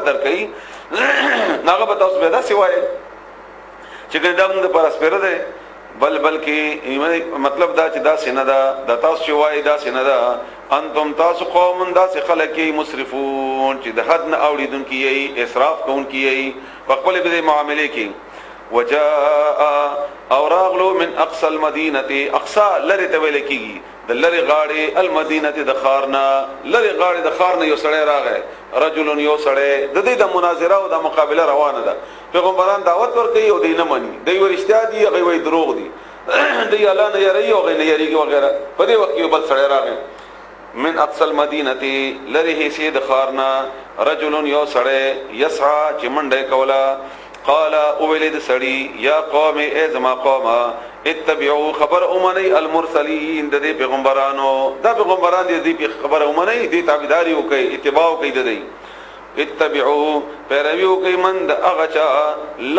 در کوي ناغه به تاسو به دا سوای چې ګنده موږ پر اسپره ده بلکې مطلب دا چې دا سینه دا د تاسو شوای دا سینه دا انتم تاسو قوم دا سه خلک مسرفون چې د حد نه اوریدونکي یي اسراف کوونکي یي په خپل به معاملې کې وجاء اوراغلو من اقصى المدينه اقصى لری ته ویل کیږي د لری غاړي المدینه د خارنا لری غاړي د خارنا یو سړی راغی رجل یو سړی د دې د مناظره او د مقابله روانه ده پیغمبران دعوت ورکړي او دینه مني دوی ورشتیا دي هغه وی دروغ دي دوی الله نه یری او غنه یریږي وغیرہ په دې وخت یو بل سړی راغی من اقصى المدینه لری سید خارنا رجل یو سړی یسعى چمنډه کولا قال اولد سړی یا قوم ای زما قوم اتبعوا خبر امنی المرسلین د دې پیغمبرانو دا پیغمبران دې خبر امنی دې تابعداري وکي اتباع کوي د دې اتبعوا پیروي کوي من د هغه چا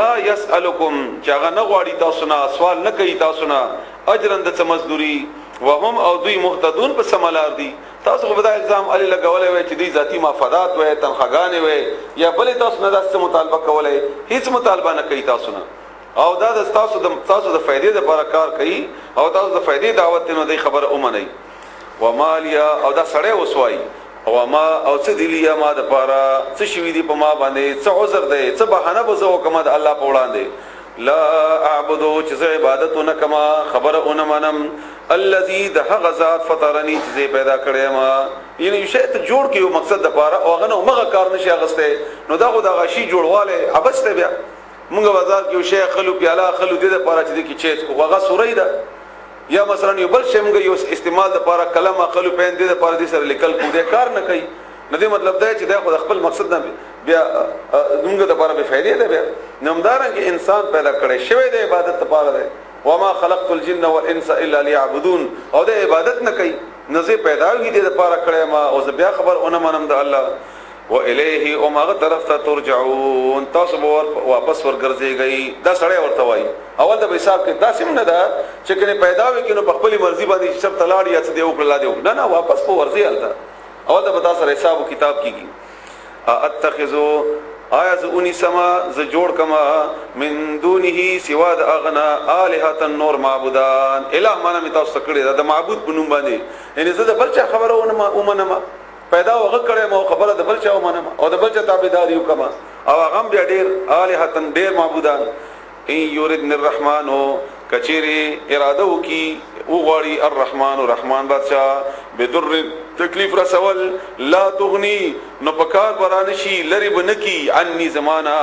لا يسالکم چې هغه نه غواړي تاسو نه سوال نه کوي تاسو نه اجرن د مزدوري وهم او دوی مهتدون په سملار دي تاسو په دا الزام علی لګولې وای چې دوی ذاتی مفادات وای تنخواګانې وای یا بلې تاسو نه داسې مطالبه کولای هیڅ مطالبه نه کوي تاسو نه او دا د تاسو د فائدې لپاره کار کوي او تاسو د فائدې دعوت نه دی خبر اومني ومالیا او دا سړی وسوای او ما او څه دی لیا ما د پاره څه شوی دی په ما باندې څه عذر دی څه بهانه بزو کوم د الله په وړاندې لا اعبدو چې عبادت نه کما خبر اون منم الذي ده غزاد فطرني چې پیدا کړې ما یعنی شی ته جوړ کیو مقصد د پاره او غنه مغه کار نشي اغسته نو دا خو دا غشي جوړواله ابسته بیا مونږ بازار کې شی خلو پیاله خلو دې د پاره چې کې چیز کو هغه سورې ده یا مثلا یو بل شی مونږ یو استعمال د پاره کلمه خلو پین دې د پاره دې سره لیکل کو دې کار نه کوي نو دې مطلب دا چې دا خو خپل مقصد نه بیا موږ د لپاره به فائدې ده بیا نمدارن کې انسان پیدا کړي شوی د عبادت لپاره ده وما خلقت الجن والانس الا ليعبدون او د عبادت نه کوي نزه پیدا وي د لپاره کړي ما او بیا خبر اون منم د الله و الیه او ماغه طرف ته ترجعون تاسو واپس ورګرځيږئ دا سړی ورته وای اول د حساب کې داسې نه ده چې کنه پیدا وي کینو په خپل مرزي باندې شرط لاړ یا څه دی وکړه دی نه نه واپس په ورزي الته اول د بتا سره حساب او کتاب کیږي اتخذو آیا زونی سما ز جوړ کما من دونه سوا د اغنا الہه النور معبودان الہ معنا می تاسو کړی دا معبود بنوم باندې یعنی زه د بلچا خبره ومنم پیدا وغه کړه مو خبره د بلچا ومنم او د بلچا تابعداري وکما او هغه بیا ډیر الہه ډیر معبودان ان یریدن الرحمن کچری اراده وکي وغړی الرحمن الرحمن بادشاہ بدر تکلیف رسول لا تغنی نو پکار برانشی لری بنکی عني زمانہ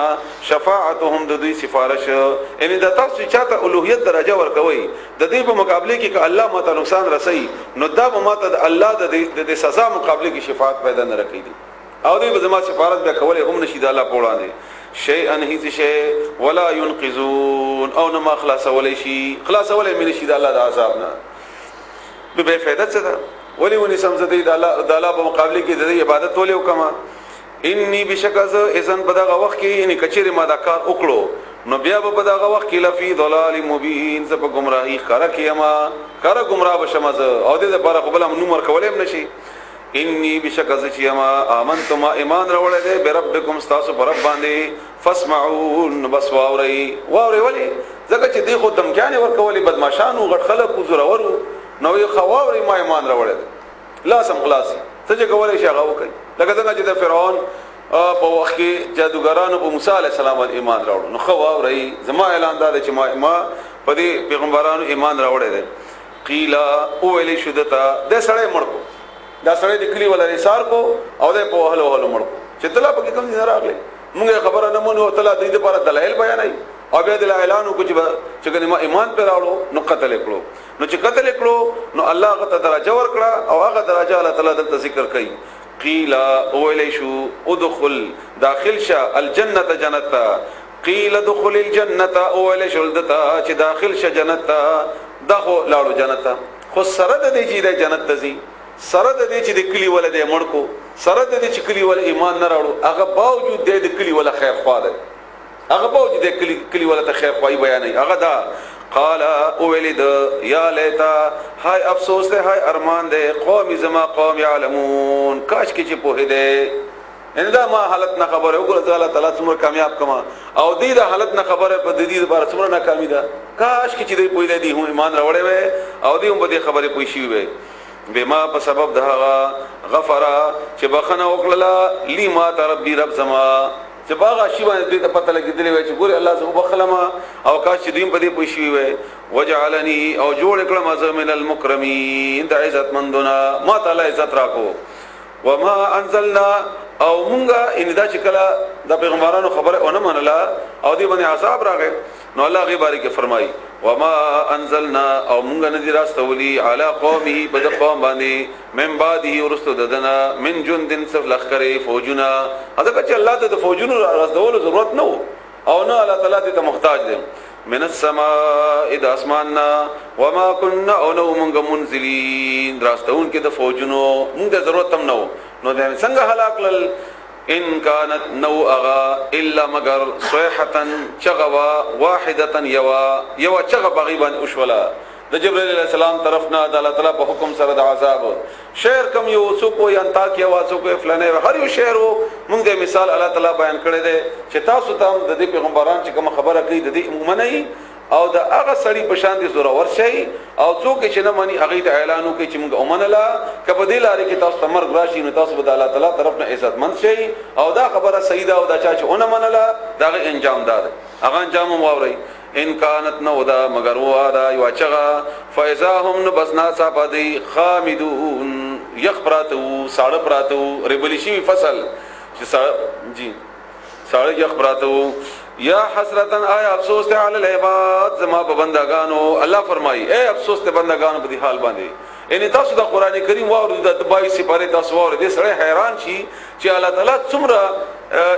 شفاعتهم د دوی سفارش یعنی د تاسو چاته الوهیت درجه ورکوي د دې په مقابله کې ک الله ماته نقصان رسي نو دا ماته د الله د سزا مقابله کې شفاعت پیدا نه رکړي دي او دوی به زما سفارت به کولای هم نشي د الله په وړاندې شيئا هیڅ شی ولا ينقذون او نما خلاص ولې شي خلاص ولې من شي د الله د عذاب نه به فائدہ څه ده ولی ونی سمزدی د الله په مقابله کې د عبادت ولې وکما انی بشکز اذن په دغه وخت کې یعنی کچېره ما دا کار وکړو نو بیا په دغه وخت کې لفی ضلال مبین ز په گمراهی خره کېما خره گمراه بشمز او د لپاره خپل نومر کولم نشي انی بشکز چې ما امنتم ایمان راوړل دې بربکم استاسو پر رب باندې فاسمعون بس واوري ولی زکه چې دی خو دمکانه ورکولې بدمعشانو غټ خلک زورورو نو یو خواوري ما ایمان راوړل لا سم خلاصي څه چې کولای شي هغه وکړي لکه څنګه چې د فرعون په وخت کې جادوګرانو په موسی عليه السلام ایمان راوړل نو خواوري زما اعلان دا چې ما په دې پیغمبرانو ایمان راوړل قیل او ویلی شدتا د سړی مړ کو دا سړی د کلی ولا رسار کو او د په هلو هلو مړ کو چې تلا په کوم ځای راغلی موږ خبره نه مونږ تلا د دې لپاره دلایل بیانای او بیا د اعلان کو چې کنه ما ایمان پر راوړو نو قتل کړو نو چې قتل کړو نو الله غته درجه ور کړه او هغه درجه الله تعالی د ذکر کړي قیل اولی شو ادخل داخل شه الجنه جنت قیل ادخل الجنه اولی شو دتا چې داخل شه جنت دغه لاړو جنت خو سره د دې چې د جنت تزي سره د دې چې د کلی ولده مړ کو سره د دې چې کلی ول ایمان نه راوړو هغه باوجود د کلی ول خیر خوا ده هغه باوجود د کلی ول ته خیر خوای بیان هغه دا قال اولد یا لیتا هاي افسوس ده هاي ارمان ده قوم زما قوم يعلمون کاش کې چې په دې ان دا ما حالت نه خبره وګوره الله تعالی څومره کامیاب کما او دې دا حالت نه خبره په دې لپاره څومره ناکامی ده کاش چې دې پوی دې هم ایمان راوړې وې او دې هم په دې خبره پوي شي وې بما په سبب دغه غفرا چې بخنه وکړه لی ما ربي رب زما چې باغ شی باندې دې ته پته لګیدلې وې چې ګوره الله زه بخلما او کاش چې دې په دې پوي شي وې وجعلني او جوړ کړم از من المکرمین د عزت مندونه ما تعالی عزت راکو وما انزلنا او مونږه ان دا چې کله د پیغمبرانو خبره ونه منله او دې باندې عذاب راغی نو الله غي بارک فرمایي وما انزلنا او مونږ نه دي راستولي علی قومه بد قوم باندې من بعده ورستو ددنا من جندن صف لخرې فوجنا هغه چې الله ته د فوجونو راستولو ضرورت نه او نه الله تعالی ته محتاج دي من السماء اذا اسماننا وما كنا او مونږ منزلين راستون کې د فوجونو مونږ ضرورت هم نه نو د څنګه هلاک لل ان كانت نو اغا الا مگر صيحه چغوا واحده يوا چغ بغيبان اشولا د جبرائیل علیہ السلام طرفنا د الله تعالی په حکم سره د عذاب شعر کم یو سوکو یا انتاکیا واسو کو فلانه هر یو شعر مونږ د مثال الله تعالی بیان کړی دی چې تاسو ته د دې پیغمبران چې کوم خبره کوي د دې عمومي او د هغه سړی په شان دي زوره ورشي او څوک چې نه مانی هغه ته اعلان وکړي چې موږ اومنلا کبه دی لاري کې تاسو تمر راشي نو تاسو به الله تعالی طرف نه عزت مند شي او دا خبره سیده او دا چا چې اون منلا دا انجام دار هغه انجام مواوري ان كانت نودا مگر وادا یواچغا فاذا هم بسنا صابدي خامدون يخبراتو ساړه ربلشي فصل جی ساړه يخبراتو یا حسرتن آیا افسوس ته علی العباد زما په بندگانو الله فرمایي اے افسوس ته بندگانو په دې حال باندې ان تاسو د قران کریم واورئ د 22 سپاره تاسو واورئ دې سره حیران شي چې الله تعالی څومره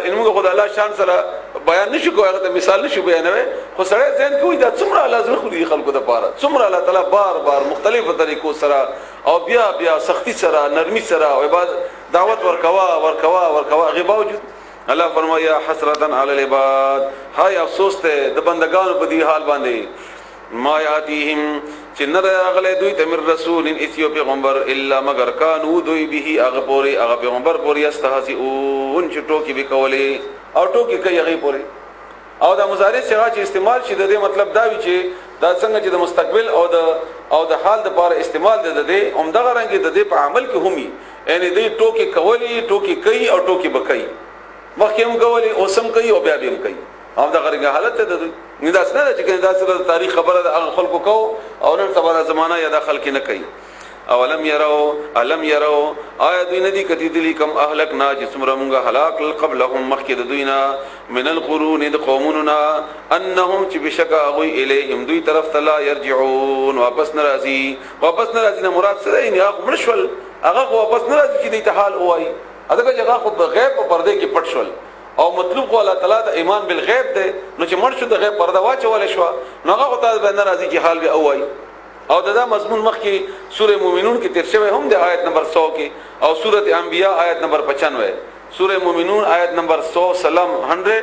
انمو خدای الله شان سره بیان نشو کوی هغه مثال نشو بیانوي خو سره ځین کوی دا څومره الله زړه خو دې خلکو د پاره څومره الله تعالی بار بار مختلفو طریقو سره او بیا سختی سره نرمي سره او عبادت دعوت ورکوا غي باوجود الله فرمایا حسرتن علی العباد هاي افسوس ته د بندگانو په دې حال باندې ما یاتیهم چې نه راغله دوی ته مر رسول ایثیو پیغمبر الا مگر کانو دوی به هغه پیغمبر پوری استهزئون چې ټوکی به کولې او ټوکی کوي هغه پوری او د مضارع څخه چې استعمال شي د دې مطلب دا وی چې دا څنګه چې د مستقبل او د حال د لپاره استعمال د دې عمدغه رنګ د دې په عمل کې همي یعنی دې ټوکی کولې ټوکی کوي او ټوکی بکای مخکې کوي او سم کوي او بیا به کوي هم دا غریګه حالت ته د نداس نه چې دا سره تاریخ خبره د خلکو کو او نن سبا زمانہ یا د خلک نه کوي اولم يروا آیا دوی ندی کتی دلی کم اهلکنا چې څومره مونږه هلاک قبلهم مخکې د دوینا من القرون د قومنا انهم چې بشکا غوی الیهم دوی طرف ته لا يرجعون واپس ناراضي نه مراد څه دی نه مرشل هغه واپس ناراضي چې د حال وای اګه چې هغه خود غیب په پرده کې پټ شول او مطلوب کو الله تعالی د ایمان بالغیب ده نو چې مرشد د غیب پرده واچول شو نو هغه ته به ناراضي چې حال به اوای او دا مضمون مخ کې سوره مومنون کې تیر شوی هم د آیت نمبر 100 کې او سوره انبیاء آیت نمبر 95 سوره مومنون آیت نمبر 100 سلام 100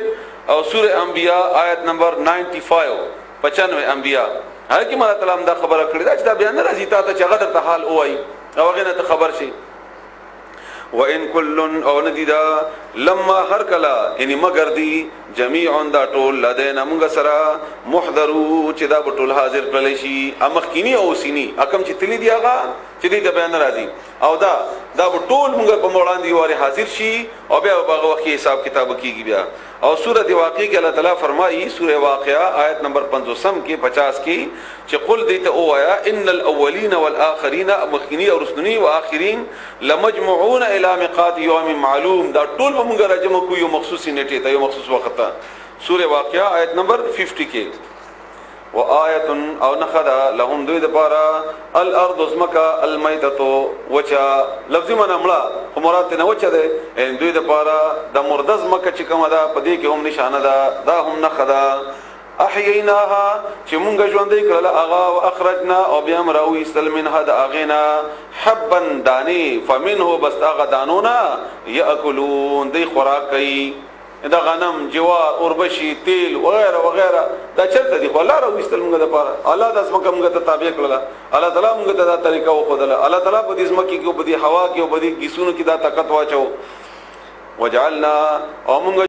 او سوره انبیاء آیت نمبر 95 انبیاء هغه کې الله تعالی دا خبره کړې ده چې دا بیان راځي ته چې هغه د حال اوای او هغه نه خبر شي وان كل او ندیدا لما هر کلا یعنی مگر دی جميعا دا ټول لدینا موږ سره محضرو چې دا ټول حاضر کړل شي امخکینی او سینی اکم چې تلی دی هغه چې دی د بیان راځي او دا ټول موږ په وړاندې واره حاضر شي او بیا هغه وخت حساب کتاب کیږي بیا او سوره واقعه کې الله تعالی فرمایي سوره واقعه آیت نمبر 50 کې 50 کې چې قل دیت او آیا ان الاولین والآخرین مخکینی او رسنی او آخرین لمجمعون الى ميقات يوم معلوم دا ټول موږ راجمع کوو یو مخصوصي نیټه ته یو مخصوص وخت سوره واقعه آیت نمبر 50 کې وآیت او نخدا لهم دوی د پاره الارض اسمکا المیتتو وچا لفظی معنا مړه مراد نه وچا ده ان دوی د پاره د مردز مکه چې کومه ده پدې کې هم نشانه ده دا هم نخدا احییناها چې مونږ ژوندې کړل اغا او اخرجنا او بیا مراوي استل منها د اغینا حبا دانی فمنه بس اغا دانونا یاکلون دی خوراک کوي دا غنم جوار اوربشي تیل وغیرہ دا چرته دي الله را وستل موږ د پاره الله د اسمه کومه ته تابع کړل الله تعالی موږ ته دا طریقه وخدل الله تعالی په دې اسمه کې په دې هوا کې په دې گیسونو کې دا طاقت واچو وجعلنا او موږ